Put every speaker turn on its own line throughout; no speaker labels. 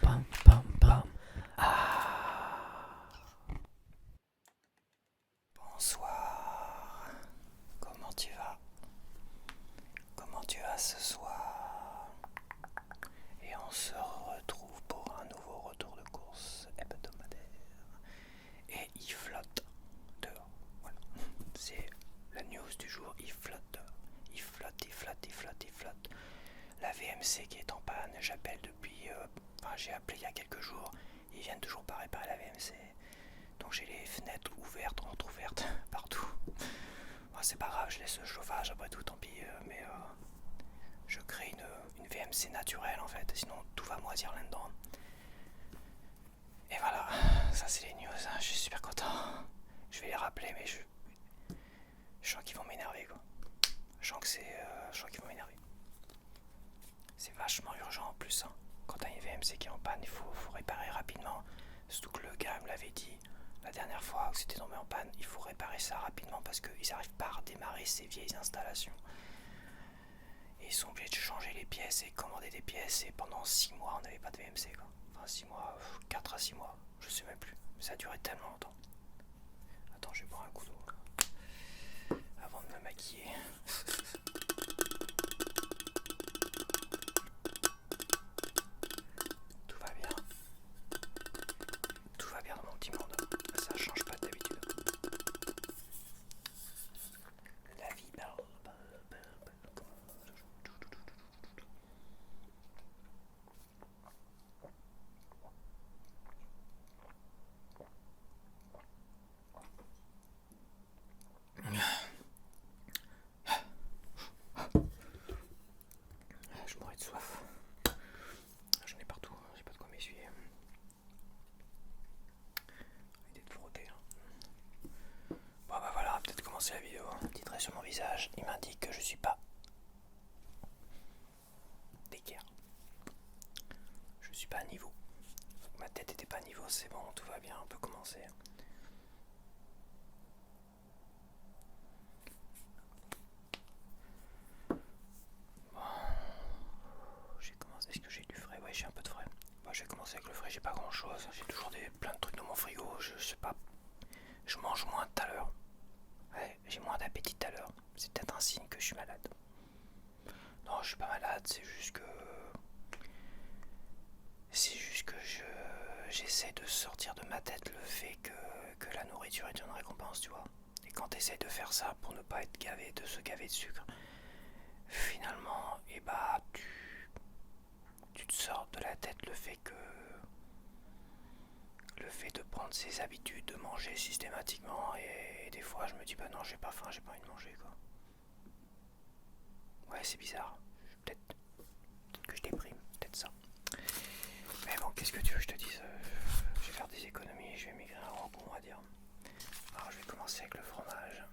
Pam, pam, pam.
Bonsoir. Comment tu vas? Comment tu vas ce soir? Et on se retrouve pour un nouveau retour de course hebdomadaire. Et il flotte dehors. Voilà. C'est la news du jour, il flotte dehors. Il flotte, il flotte, il flotte, il flotte. La VMC qui est en panne, j'appelle depuis... j'ai appelé il y a quelques jours. Ils viennent toujours pas réparer la VMC. Donc j'ai les fenêtres ouvertes, entrouvertes, partout. Bon, c'est pas grave, je laisse le chauffage, après tout, tant pis. Mais je crée une VMC naturelle en fait, sinon tout va moisir là-dedans. Et voilà, ça c'est les news, hein. Je suis super content. Je vais les rappeler, mais je sens qu'ils vont m'énerver quoi. Je sens qu'ils vont m'énerver. C'est vachement urgent en plus, hein. Quand t'as une VMC qui est en panne, il faut réparer rapidement. Surtout que le gars me l'avait dit la dernière fois que c'était tombé en panne, il faut réparer ça rapidement parce qu'ils n'arrivent pas à redémarrer ces vieilles installations. Et ils sont obligés de changer les pièces et commander des pièces, et pendant 6 mois on n'avait pas de VMC quoi. Enfin 6 mois, 4 à 6 mois, je sais même plus. Ça a duré tellement longtemps. Attends, je vais boire un coup d'eau avant de me maquiller. Tout va bien. Tout va bien dans mon petit monde. Ça change pas d'habitude. La vie belle. Je mourrais de soif. J'en ai partout, j'ai pas de quoi m'essuyer. D'être frotté. Bon bah voilà, on va peut-être commencer la vidéo. Petit trait sur mon visage, il m'indique que je suis pas d'équerre. Je suis pas à niveau. Ma tête était pas à niveau, c'est bon, tout va bien, on peut commencer. Bon, j'ai commencé. Est-ce que j'ai du frais? Ouais, j'ai un peu de frais. Bon, je vais commencer avec le frais, j'ai pas grand chose. J'ai toujours plein de trucs dans mon frigo, je sais pas. Je mange moins tout à l'heure. Ouais, j'ai moins d'appétit tout à l'heure. C'est peut-être un signe que je suis malade. Non, je suis pas malade, c'est juste que. J'essaie de sortir de ma tête le fait que la nourriture est une récompense, tu vois. Et quand tu essaies de faire ça pour ne pas être gavé, de se gaver de sucre, finalement, tu te sors de la tête le fait de prendre ses habitudes, de manger systématiquement, et des fois je me dis bah non, j'ai pas faim, j'ai pas envie de manger quoi. Ouais, c'est bizarre. Peut-être que je déprime, peut-être ça. Mais bon, qu'est-ce que tu veux que je te dise? Je vais faire des économies, je vais migrer un rang, on va dire. Alors je vais commencer avec le fromage.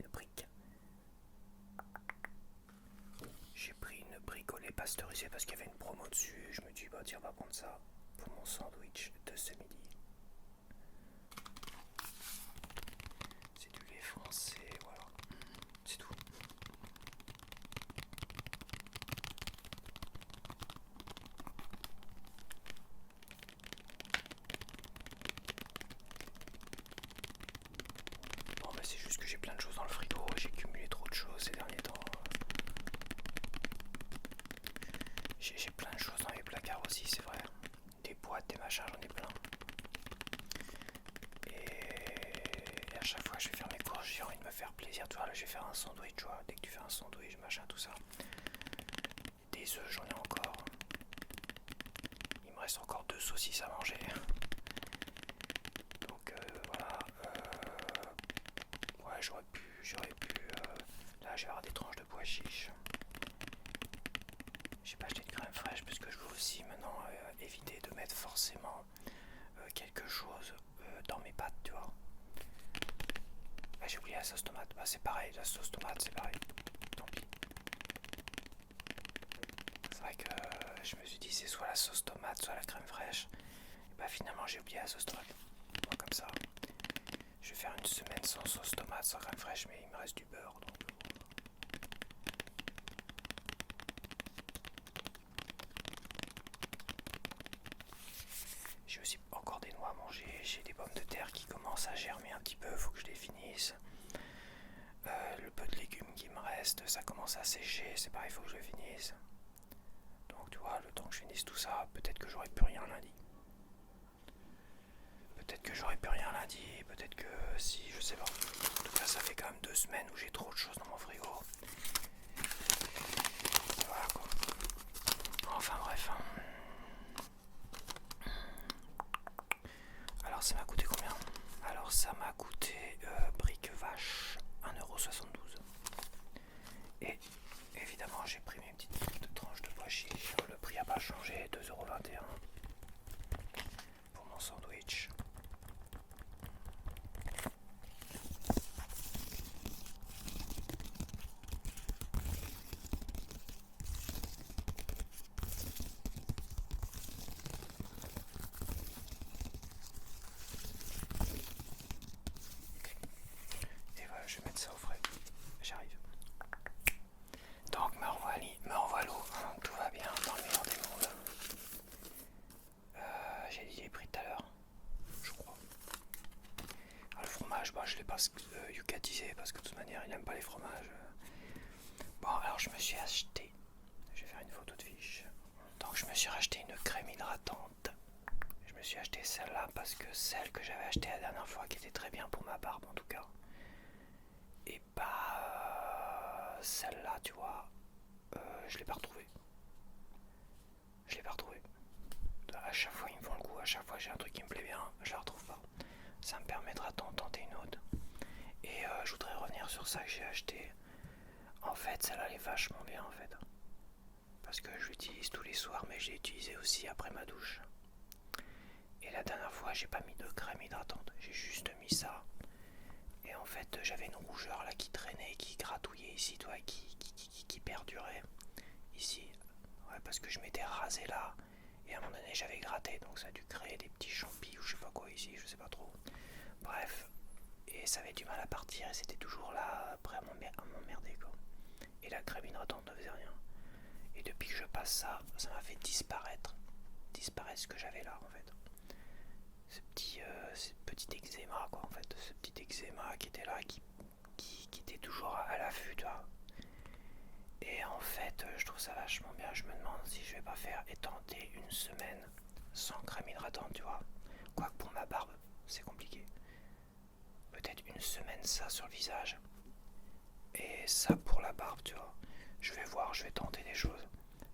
Le brick. J'ai pris une brique au lait pasteurisé parce qu'il y avait une promo dessus. Je me dis bah tiens, on va prendre ça pour mon sandwich de ce midi. C'est du lait français, voilà. C'est tout. Bon bah c'est juste que j'ai plein de choses dans le frigo, j'ai cumulé trop de choses ces derniers temps. J'ai plein de choses dans les placards aussi, c'est vrai. Des boîtes, des machins, j'en ai plein. Et à chaque fois que je vais faire mes courses, j'ai envie de me faire plaisir. Tu vois, là je vais faire un sandwich, tu vois. Dès que tu fais un sandwich, machin, tout ça. Des œufs, j'en ai encore. Il me reste encore 2 saucisses à manger. Donc voilà. Ouais, j'aurais pu. Là, je vais avoir des tranches de pois chiches. J'ai pas acheté de crème fraîche parce que je veux aussi maintenant éviter de mettre forcément quelque chose dans mes pâtes, tu vois. Là, j'ai oublié la sauce tomate. Bah, c'est pareil, la sauce tomate, c'est pareil. Tant pis. C'est vrai que je me suis dit, c'est soit la sauce tomate, soit la crème fraîche. Et bah, finalement, j'ai oublié la sauce tomate. Bon, comme ça, je vais faire une semaine sans sauce tomate, sans crème fraîche, mais il me reste du beurre. Donc reste, ça commence à sécher, c'est pareil, il faut que je le finisse. Donc tu vois, le temps que je finisse tout ça, peut-être que j'aurai plus rien lundi. Peut-être que j'aurai plus rien lundi, peut-être que si, je sais pas. En tout cas, ça fait quand même 2 semaines où j'ai trop de choses dans mon frigo. Voilà quoi. Enfin bref. Alors ça m'a coûté combien? Alors ça m'a coûté brique vache 1,72 €. Et évidemment j'ai pris mes petites tranches de pois chiches. Le prix n'a pas changé, 2,21 € pour mon sandwich. Et voilà, je vais mettre ça au frais. J'arrive. Donc me revoilà, tout va bien dans le meilleur des mondes. J'ai dit les prix tout à l'heure, je crois. Alors, le fromage, bah, je l'ai pas yucatisé parce que de toute manière il n'aime pas les fromages. Bon, alors je me suis acheté, je vais faire une photo de fiche. Donc je me suis racheté une crème hydratante. Je me suis acheté celle-là parce que celle que j'avais achetée la dernière fois, qui était très bien pour ma barbe en tout cas, et bah celle-là, tu vois, je l'ai pas retrouvée. Je l'ai pas retrouvée. À chaque fois ils me font le coup, à chaque fois j'ai un truc qui me plaît bien, je la retrouve pas. Ça me permettra d'en tenter une autre. Et je voudrais revenir sur ça que j'ai acheté. En fait, celle-là elle est vachement bien en fait. Parce que je l'utilise tous les soirs, mais je l'ai utilisée aussi après ma douche. Et la dernière fois, j'ai pas mis de crème hydratante, j'ai juste mis ça. Et en fait, j'avais une rougeur là qui traînait, qui gratouillait ici, toi, qui perdurait ici. Ouais, parce que je m'étais rasé là, et à un moment donné, j'avais gratté, donc ça a dû créer des petits champis ou je sais pas quoi ici, je sais pas trop. Bref, et ça avait du mal à partir, et c'était toujours là, prêt à m'emmerder, quoi. Et la crème hydratante ne faisait rien. Et depuis que je passe ça, ça m'a fait disparaître ce que j'avais là, en fait. Ce petit eczéma, quoi, en fait. Ce petit eczéma qui était là, qui était toujours à l'affût, tu vois. Et en fait, je trouve ça vachement bien. Je me demande si je vais pas faire et tenter une semaine sans crème hydratante, tu vois. Quoique pour ma barbe, c'est compliqué. Peut-être une semaine ça sur le visage. Et ça pour la barbe, tu vois. Je vais voir, je vais tenter des choses.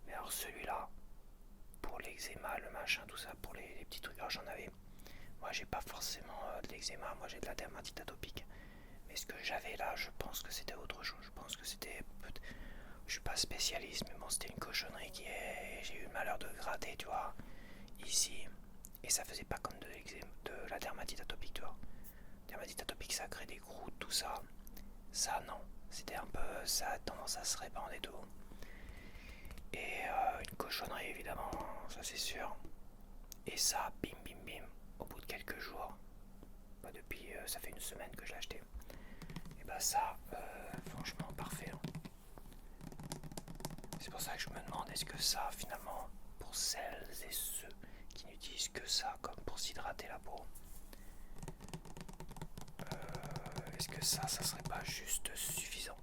Mais alors celui-là, pour l'eczéma, le machin, tout ça, pour les petits trucs, alors j'en avais. Moi j'ai pas forcément de l'eczéma, moi j'ai de la dermatite atopique. Mais ce que j'avais là, je pense que c'était autre chose. Je pense que c'était... Je suis pas spécialiste, mais bon, c'était une cochonnerie qui est... J'ai eu le malheur de gratter, tu vois, ici. Et ça faisait pas comme de la dermatite atopique, tu vois. Dermatite atopique, ça crée des croûtes, tout ça. Ça, non. C'était un peu... Ça a tendance à se répandre et tout. Et une cochonnerie, évidemment, ça c'est sûr. Et ça, bim, bim, bim, au bout de quelques jours. Bah, depuis, ça fait une semaine que je l'ai acheté. Et bah ça, franchement, parfait. Hein. C'est pour ça que je me demande, est-ce que ça, finalement, pour celles et ceux qui n'utilisent que ça, comme pour s'hydrater la peau, est-ce que ça serait pas juste suffisant?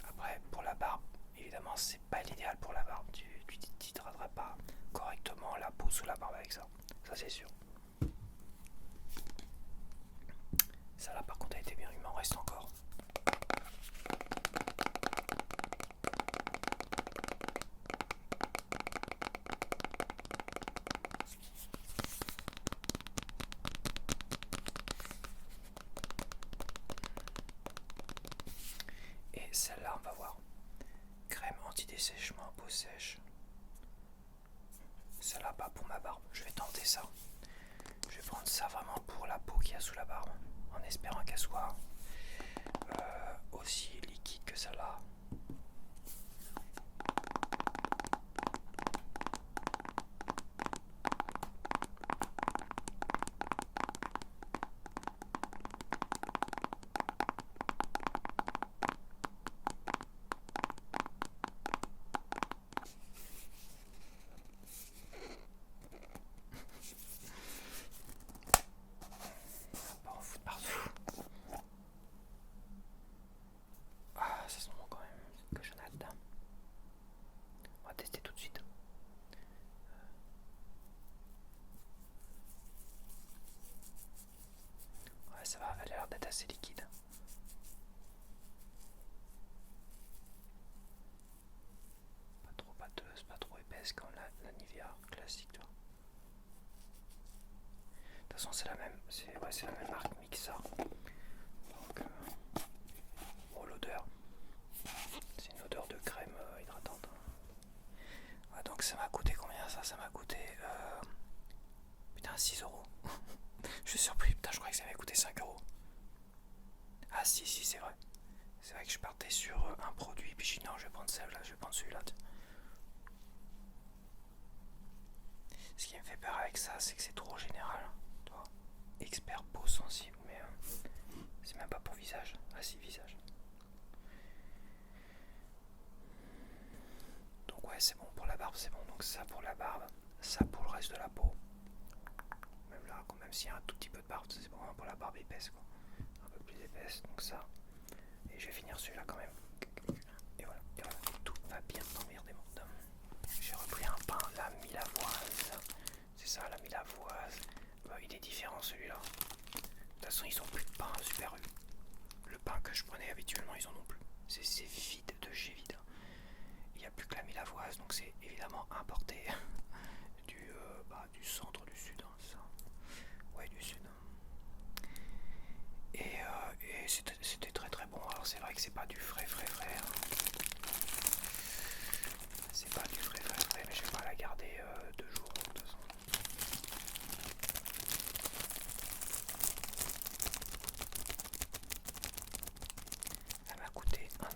Après, pour la barbe, évidemment, c'est pas l'idéal pour la barbe. Tu t'hydrateras pas correctement la peau sous la barbe avec ça. Ça, c'est sûr. Ça là, par contre, a été bien. Il m'en reste encore. Et celle-là, on va voir. Crème anti-dessèchement peau sèche. Celle-là, pas pour ma barbe. Je vais tenter ça. Je vais prendre ça vraiment pour la peau qu'il y a sous la barbe. En espérant qu'elle soit aussi liquide que celle-là. Pas en foutre partout. façon c'est la même, c'est la même marque Mixa. Donc bon, l'odeur, c'est une odeur de crème hydratante. Ouais, donc ça m'a coûté combien ça? Ça m'a coûté putain 6 euros. Je suis surpris, putain je croyais que ça m'avait coûté 5 euros. Ah si c'est vrai. C'est vrai que je partais sur un produit puis je dis non je vais prendre celle-là, je vais prendre celui-là. Ce qui me fait peur avec ça, c'est que c'est trop général. Tu vois, expert peau sensible, mais c'est même pas pour visage. Ah si, visage. Donc ouais, c'est bon pour la barbe, c'est bon. Donc ça pour la barbe, ça pour le reste de la peau. Même là, même s'il y a un tout petit peu de barbe, c'est bon pour la barbe épaisse, quoi. Un peu plus épaisse, donc ça. Et je vais finir celui-là quand même. Et voilà, tout va bien emmerder mon dame. J'ai repris un pain, la Milavoise. C'est ça, la Milavoise. Il est différent celui-là. De toute façon, ils ont plus de pain Super U. Le pain que je prenais habituellement, ils en ont plus. C'est vide de chez vide. Il n'y a plus que la Milavoise, donc c'est évidemment importé du centre, du sud. Hein, ça. Ouais, du sud. Et c'était très très bon. Alors c'est vrai que c'est pas du frais. Hein. C'est pas du frais, mais je vais pas la garder 2 jours de toute façon. Elle m'a coûté 1,20 €.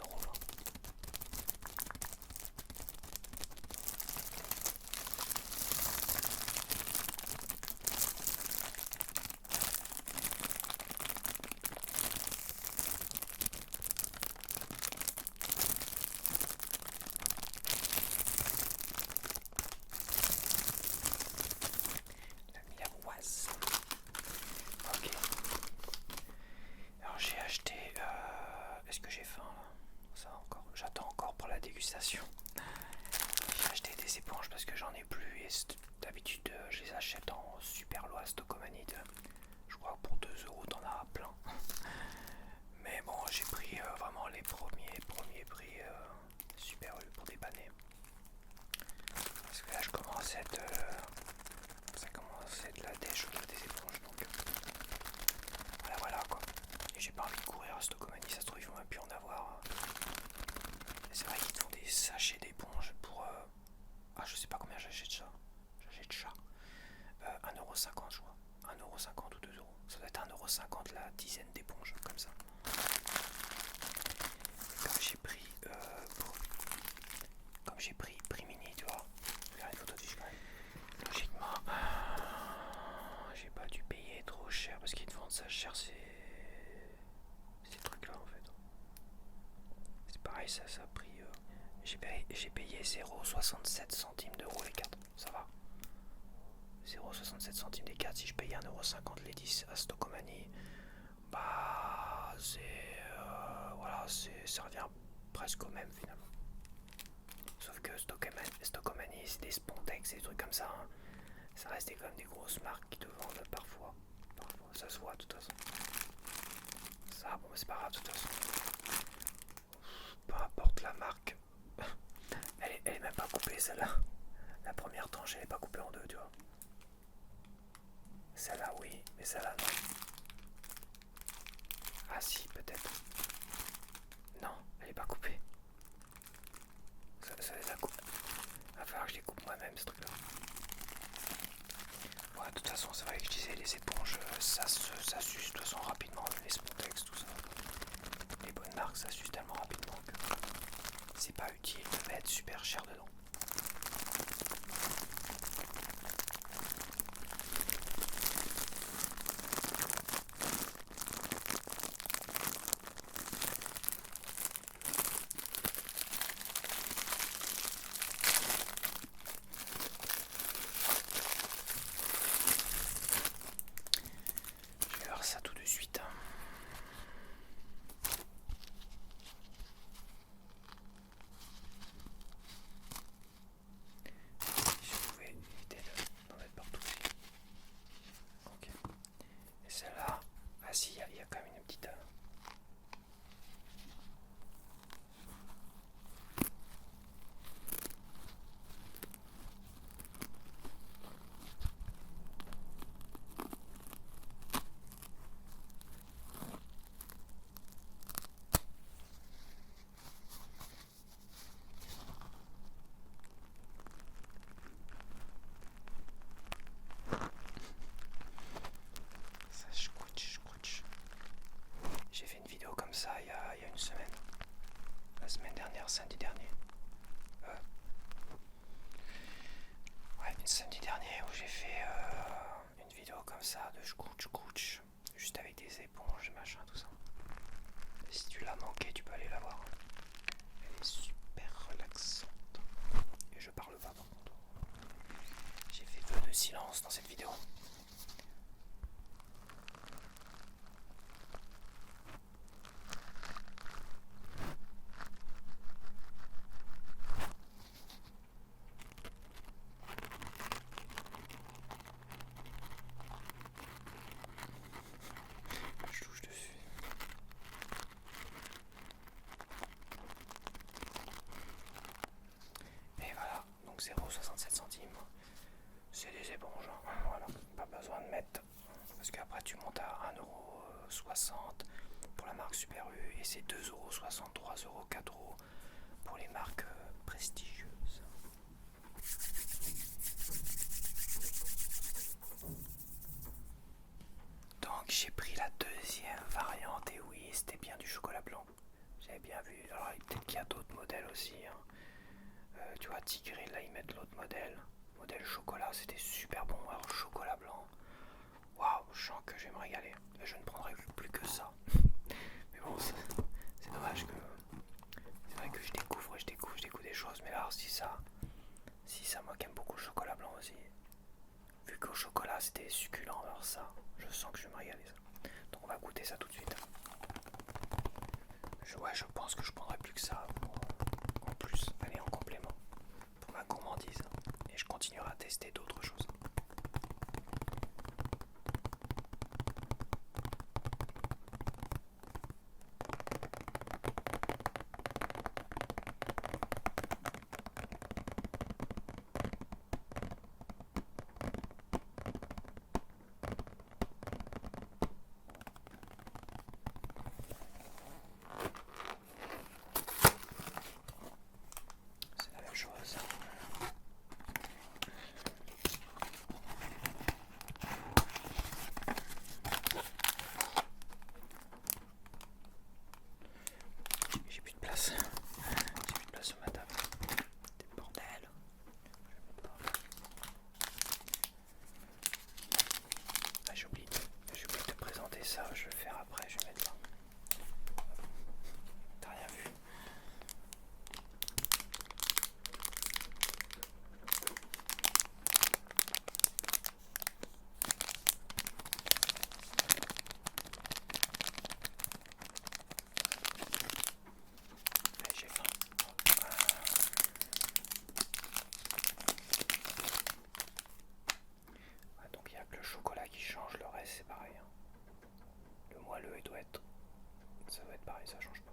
La Milavoise. Ok. Alors j'ai acheté. Est-ce que j'ai faim là? Ça encore. J'attends encore pour la dégustation. J'ai acheté des éponges parce que j'en ai plus et d'habitude je les achète en super lot à Stocomanide. Je crois que pour 2 € t'en as plein. Mais bon, j'ai pris vraiment les premiers prix Super U pour dépanner. Parce que là, ça commence à être la dèche des éponges. Donc voilà quoi. Et j'ai pas envie de courir à Stockmanie, ça se trouve, ils vont même plus en avoir. C'est vrai qu'ils te font des sachets d'éponges pour. Je sais pas combien j'achète ça. 1,50 € je crois. 1,50 € ou 2 €. Ça doit être 1,50 € la dizaine d'éponges, comme ça. Comme j'ai pris prix mini, tu vois. Faire une photo du cheval. Logiquement, j'ai pas dû payer trop cher parce qu'ils te vendent ça cher ces trucs là en fait. C'est pareil, ça a pris. J'ai payé 0,67 centimes d'euros les 4. Ça va. 0,67 centimes des 4. Si je payais 1,50 € les 10 à Stockmanie, bah ça revient presque au même finalement. Sauf que Stockmanie, c'est des Spontex et des trucs comme ça. Hein. Ça reste quand même des grosses marques qui te vendent parfois. Ça se voit de toute façon. Ça, bon, c'est pas grave de toute façon. Peu importe la marque. Elle est même pas coupée celle-là. La première tranche, elle est pas coupée en deux, tu vois. Celle-là, oui, mais celle-là, non. Ah si, peut-être. Non, elle est pas coupée. Ça les a coupés. Il va falloir que je les coupe moi-même, ce truc-là. Ouais, de toute façon, c'est vrai que je disais, les éponges, ça s'use de toute façon rapidement, les Spontex, tout ça. Les bonnes marques, ça s'use tellement rapidement que c'est pas utile de mettre super cher dedans. Je vais voir ça tout de suite. Je semaine dernière, samedi dernier. Ouais, samedi dernier où j'ai fait une vidéo comme ça de scooch, juste avec des éponges, machin, tout ça. Et si tu l'as manqué, tu peux aller la voir. Elle est super relaxante. Et je parle pas par contre. J'ai fait feu de silence dans cette vidéo. Je touche dessus. Et voilà, donc 0,67 centimes. C'est des éponges, hein. Voilà, pas besoin de mettre. Parce qu'après tu montes à 1,60€ pour la marque Super U et c'est 2,60€, 3€, 4€ pour les marques prestigieuses. Donc j'ai pris la deuxième variante et oui, c'était bien du chocolat blanc. J'avais bien vu. Alors peut-être qu'il y a d'autres modèles aussi, hein. Tu vois, Tigray, là ils mettent l'autre modèle. Modèle chocolat, c'était super bon. Alors chocolat blanc, waouh, je sens que je vais me régaler. Je ne prendrai plus que ça. Mais bon, c'est dommage que... C'est vrai que je découvre des choses. Mais là, si ça, moi qui aime beaucoup le chocolat blanc aussi. Vu qu'au chocolat c'était succulent, alors ça, je sens que je vais me régaler ça. Donc on va goûter ça tout de suite. Je pense que je prendrai plus que ça en plus, allez, en complément pour ma gourmandise. Et je continuerai à tester d'autres choses. C'est la même chose. J'ai plus de place. J'ai plus de place sur ma table. C'est le bordel. Ah, j'ai oublié de te présenter ça. Je vais le faire après. Je vais mettre là. T'as rien vu. Allez, j'ai faim. Ouais, donc il n'y a que le chocolat qui change, le reste c'est pareil, hein. Le moelleux il doit être... Ça doit être pareil, ça change pas.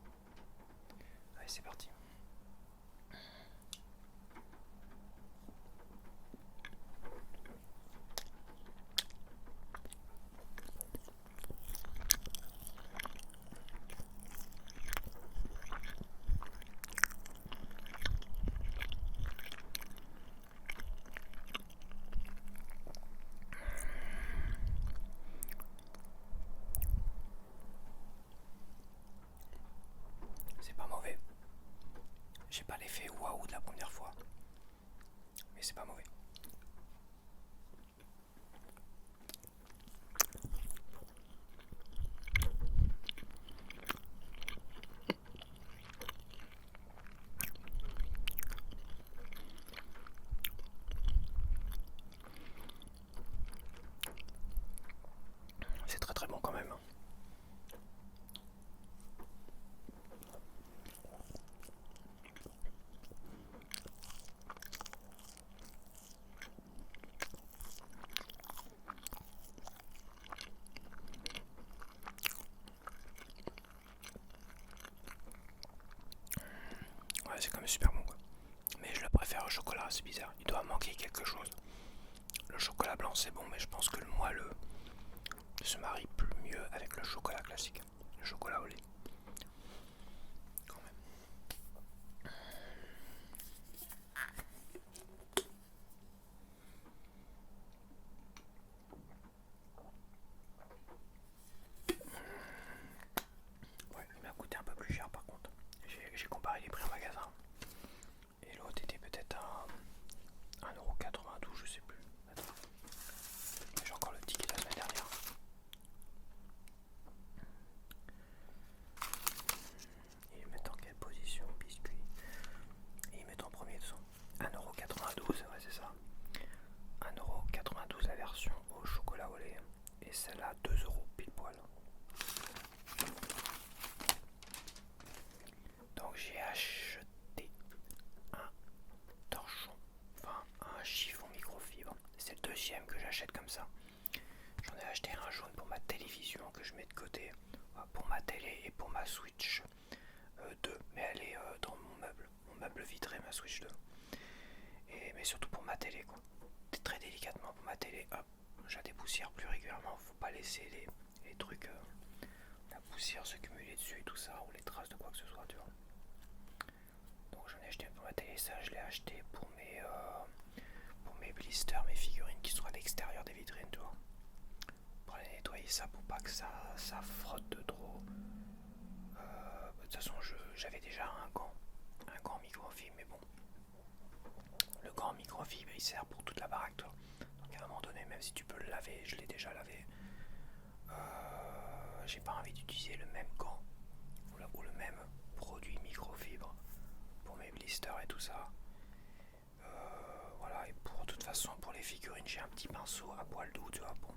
Allez, c'est parti. C'est pas mauvais. J'ai pas l'effet waouh de la première fois. Mais c'est pas mauvais. C'est très très bon quand même. Ouais, c'est quand même super bon quoi. Mais je le préfère au chocolat, c'est bizarre. Il doit manquer quelque chose. Le chocolat blanc c'est bon, mais je pense que le moelleux se marie plus mieux avec le chocolat classique. Le chocolat au lait. Quand même. Ouais, il m'a coûté un peu plus cher par contre. J'ai comparé les prix. être un 1,92€, je sais plus. Attends. J'ai encore le ticket de la semaine dernière. Ils mettent en quelle position, biscuit? Ils mettent en premier de son 1,92€, ouais c'est ça. 1,92€ la version au chocolat au lait. Et celle-là 2€ pile poil. Donc j'ai acheté un torchon, enfin un chiffon microfibre. C'est le deuxième que j'achète comme ça. J'en ai acheté un jaune pour ma télévision que je mets de côté, pour ma télé et pour ma Switch 2, mais elle est dans mon meuble vitré, ma Switch 2. Mais surtout pour ma télé quoi. Très délicatement pour ma télé, hop, j'ai des poussières plus régulièrement, faut pas laisser les trucs, la poussière se cumuler dessus et tout ça, ou les traces de quoi que ce soit, tu vois. Donc j'en ai acheté pour ma télé, ça je l'ai acheté pour mes blisters, mes figurines qui sont à l'extérieur des vitrines, tu vois. Pour aller nettoyer ça pour pas que ça frotte de trop. De toute façon j'avais déjà un gant microfibre, mais bon. Le gant microfibre il sert pour toute la baraque, toi. Donc à un moment donné, même si tu peux le laver, je l'ai déjà lavé. J'ai pas envie d'utiliser le même gant ou le même produit microfibre pour mes blisters et tout ça. Voilà, et pour toute façon pour les figurines j'ai un petit pinceau à poil doux, tu vois, bon,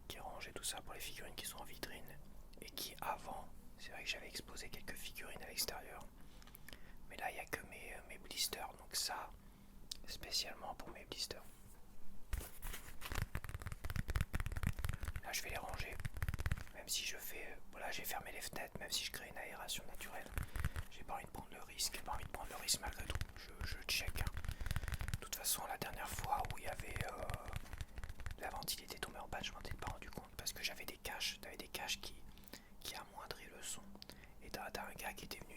qui range et tout ça pour les figurines qui sont en vitrine et qui avant, c'est vrai que j'avais exposé quelques figurines à l'extérieur, mais là il n'y a que mes blisters, donc ça spécialement pour mes blisters. Là je vais les ranger, même si je fais, voilà, j'ai fermé les fenêtres, même si je crée une aération naturelle, j'ai pas envie de prendre le risque, malgré tout, je check. Hein. De toute façon la dernière fois où il y avait la ventile était tombée en panne, je m'en étais pas rendu compte parce que j'avais des caches, t'avais des caches qui amoindrient le son. Et t'as un gars qui était venu,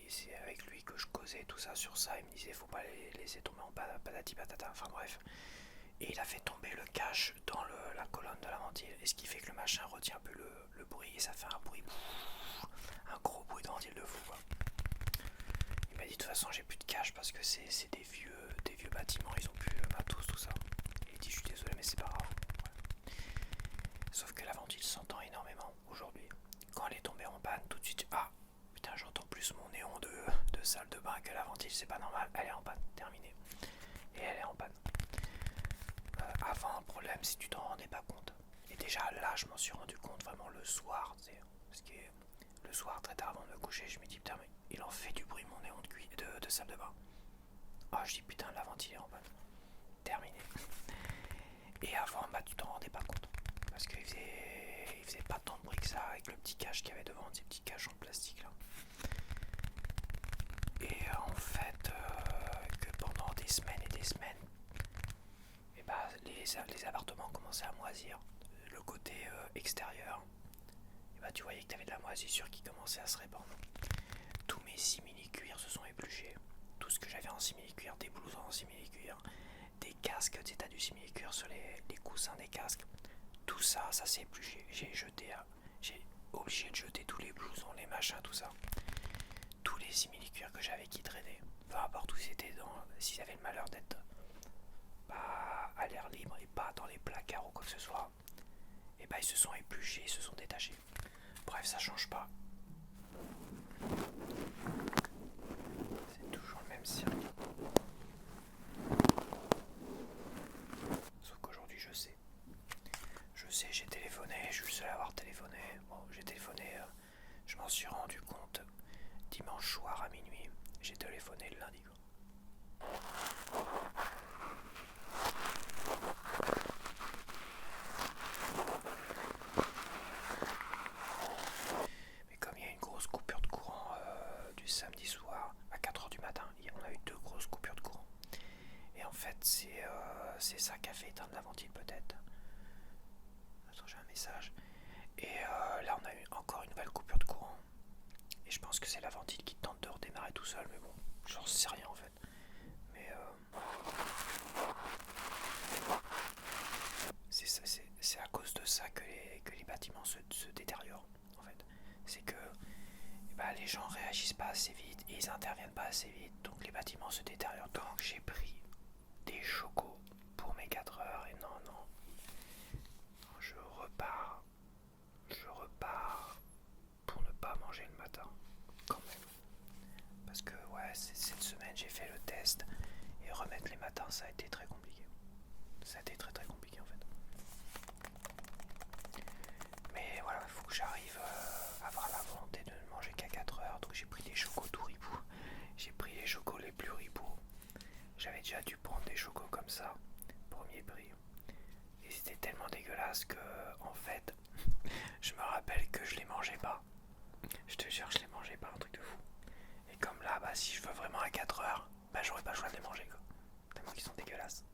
c'est avec lui que je causais tout ça sur ça, il me disait faut pas les laisser tomber en patati patata, enfin bref. Et il a fait tomber le cache dans la colonne de la ventile, et ce qui fait que le machin retient un peu le bruit, et ça fait un bruit, un gros bruit de ventile de fou quoi. Il m'a dit de toute façon j'ai plus de cache parce que c'est des vieux bâtiments, ils ont plus matos tout ça. Il dit je suis désolé mais c'est pas grave. Ouais. Sauf que la ventile s'entend énormément aujourd'hui. Quand elle est tombée en panne, tout de suite, ah putain j'entends plus mon néon de salle de bain que la ventile, c'est pas normal, elle est en panne, terminé. Et elle est en panne. Avant un problème si tu t'en rendais pas compte. Et déjà là je m'en suis rendu compte vraiment le soir, parce que le soir très tard avant de me coucher, je me dis putain mais il en fait du bruit mon néon de salle de bain. Ah je dis putain la ventile est en panne. Terminé. Et avant bah tu t'en rendais pas compte. Parce qu'il faisait pas tant de bruit que ça avec le petit cache qu'il y avait devant, ces petits caches en plastique là. Et en fait que pendant des semaines et des semaines, et bah les appartements commençaient à moisir. Le côté extérieur, et bah tu voyais que tu avais de la moisissure qui commençait à se répandre. Tous mes simili-cuirs se sont épluchés. Tout ce que j'avais en simili-cuir, des blousons en simili-cuir, des casques, tu sais, t'as du simili-cuir sur les coussins des casques. Tout ça, ça s'est épluché. J'ai obligé de jeter tous les blousons, les machins, tout ça. Tous les simili-cuirs que j'avais qui traînaient, peu importe où c'était, s'ils avaient le malheur d'être à l'air libre et pas dans les placards ou quoi que ce soit, et bah ils se sont épluchés, ils se sont détachés. Bref, ça change pas. C'est toujours le même cirque. Sauf qu'aujourd'hui je sais, j'ai téléphoné, je suis le seul à avoir téléphoné. Bon, j'ai téléphoné, je m'en suis rendu compte dimanche soir à minuit. J'ai téléphoné le lundi. Mais comme il y a une grosse coupure de courant du samedi soir à 4h du matin, on a eu 2 grosses coupures de courant. Et en fait, c'est ça qui a fait éteindre la ventile peut-être. Attends, j'ai un message. Et là, on a eu encore une nouvelle coupure de courant. Et je pense que c'est la ventile qui tente de redémarrer tout seul, mais bon, j'en sais rien en fait. Mais c'est à cause de ça que les bâtiments se détériorent en fait. C'est que bah, les gens réagissent pas assez vite et ils interviennent pas assez vite, donc les bâtiments se détériorent. Donc j'ai pris des chocos pour mes 4 heures et non, je repars pour ne pas manger le matin, quand même. Parce que ouais, cette semaine j'ai fait le test et remettre les matins ça a été très compliqué. Ça a été très très compliqué en fait. Mais voilà, il faut que j'arrive à avoir la volonté de ne manger qu'à 4 heures. Donc j'ai pris des chocos tout ribou. J'ai pris les chocos les plus ribous. J'avais déjà dû prendre des chocos comme ça, premier prix. Et c'était tellement dégueulasse que, en fait, je me rappelle que je les mangeais pas. Je te jure, je les mangeais pas, un truc de fou. Et comme là, bah, si je veux vraiment à 4 heures, bah, j'aurais pas le choix de les manger, quoi. Tellement qu'ils sont dégueulasses.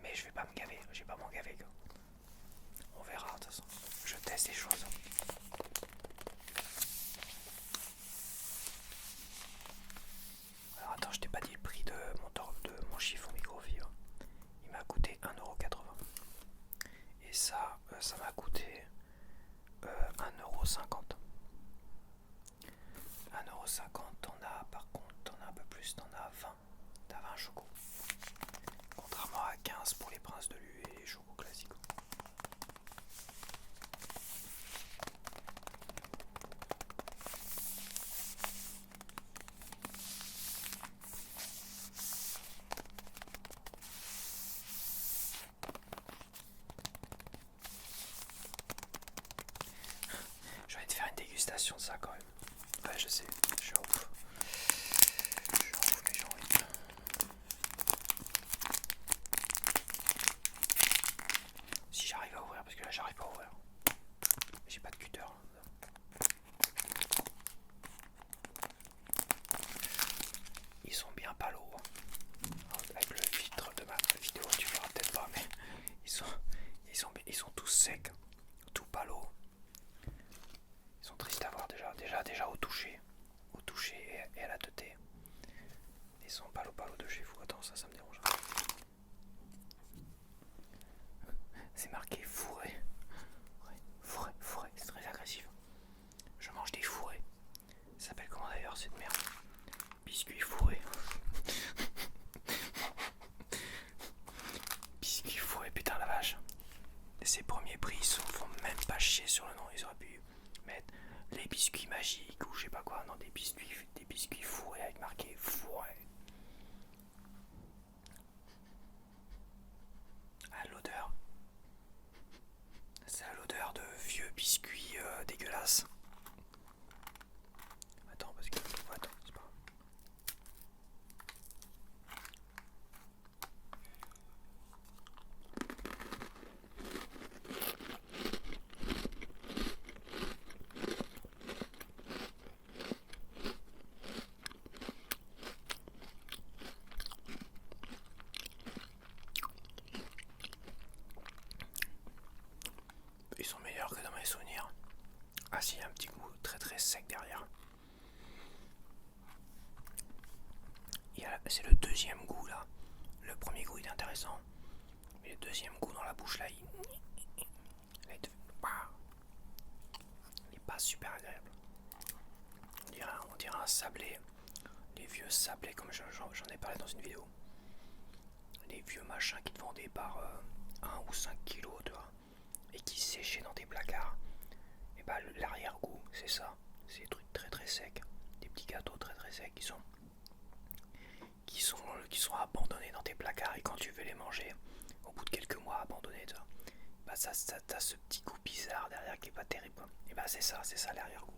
Mais je vais pas me gaver, je vais pas m'en gaver, quoi. On verra, de toute façon. Je teste les choses. Alors attends, je t'ai pas dit le prix de mon chiffon microfibre. Il m'a coûté 1,80€. Et ça, ça m'a coûté 1,50€. 1,50€, t'en as par contre, t'en as un peu plus, t'en as 20. T'as 20 chocos. Contrairement à 15 pour les princes de l'U et les chocos classiques. J'ai envie de faire une dégustation de ça quand même. Ouais, je sais, je suis en ouf. Je suis en ouf, mais j'ai envie. Si j'arrive à ouvrir, parce que là j'arrive pas à ouvrir. J'ai pas de cutter. Ils sont bien palos. Avec le filtre de ma vidéo, tu verras peut-être pas, mais ils sont tous secs, tout palos. Ils sont tristes à voir déjà au toucher et à la teuté. Ils sont palos de chez vous. Attends, ça me dérange. C'est marqué fourré. Ouais, fourré, c'est très agressif. Je mange des fourrés. Ça s'appelle comment d'ailleurs cette merde? Biscuit fourré. Biscuit fourré, putain la vache. Et ces premiers prix, ils se font même pas chier sur le nom. Ils auraient pu mettre les biscuits magiques ou je sais pas quoi. Non, des biscuits fourrés avec marqué fourré. Ah, l'odeur. C'est l'odeur de vieux biscuits dégueulasses. Attends, parce que... Attends, c'est pas... Ils sont meilleurs que dans mes souvenirs. Ah si, il y a un petit goût très très sec derrière. C'est le deuxième goût là. Le premier goût il est intéressant. Mais le deuxième goût dans la bouche là, il est pas super agréable. On dirait un sablé. Les vieux sablés comme j'en ai parlé dans une vidéo. Les vieux machins qui te vendaient par 1 ou 5 kilos, tu vois. Et qui séchaient dans des placards. Et bah l'arrière-goût, c'est ça. C'est des trucs très très secs. Des petits gâteaux très très secs qui sont abandonnés dans tes placards et quand tu veux les manger, au bout de quelques mois abandonnés, bah ça t'as ce petit goût bizarre derrière qui est pas terrible. Et bah c'est ça l'arrière-goût.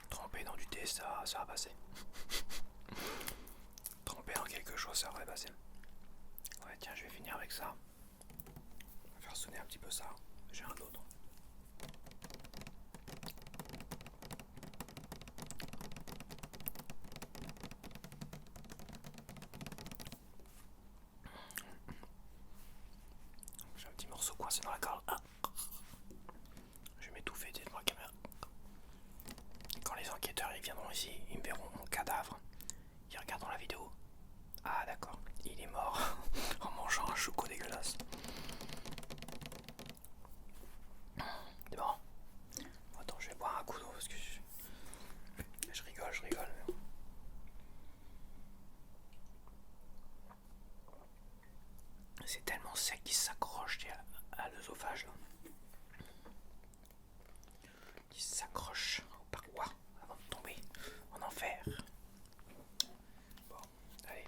Tremper dans du thé, ça va passer. Tremper dans quelque chose, ça va passer. Ouais, tiens, je vais finir avec ça. On va faire sonner un petit peu ça. J'ai un autre. J'ai un petit morceau coincé dans la gorge. Ah. Je vais m'étouffer devant la caméra. Et quand enquêteurs ils viendront ici, ils me verront mon cadavre, ils regarderont la vidéo. Ah d'accord, il est mort en mangeant un choco dégueulasse. C'est bon. Attends, je vais boire un coup d'eau parce que je rigole, mais bon. C'est tellement sec qu'il s'accroche à l'œsophage là. Qui s'accroche aux parois avant de tomber en enfer. Bon, allez.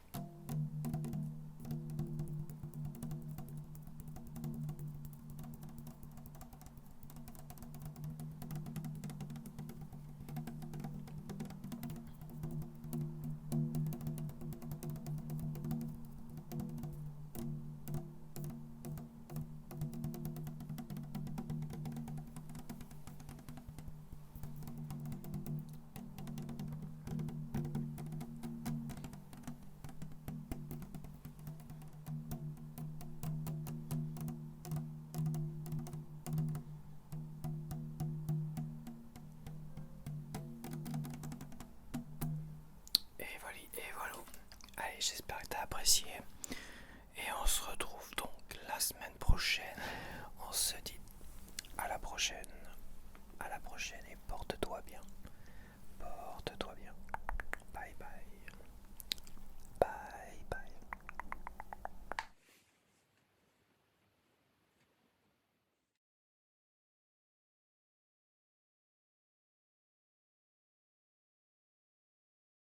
Et voilà. Allez, j'espère que t'as apprécié. Et on se retrouve donc la semaine prochaine. On se dit à la prochaine. À la prochaine et porte-toi bien. Porte-toi bien. Bye bye.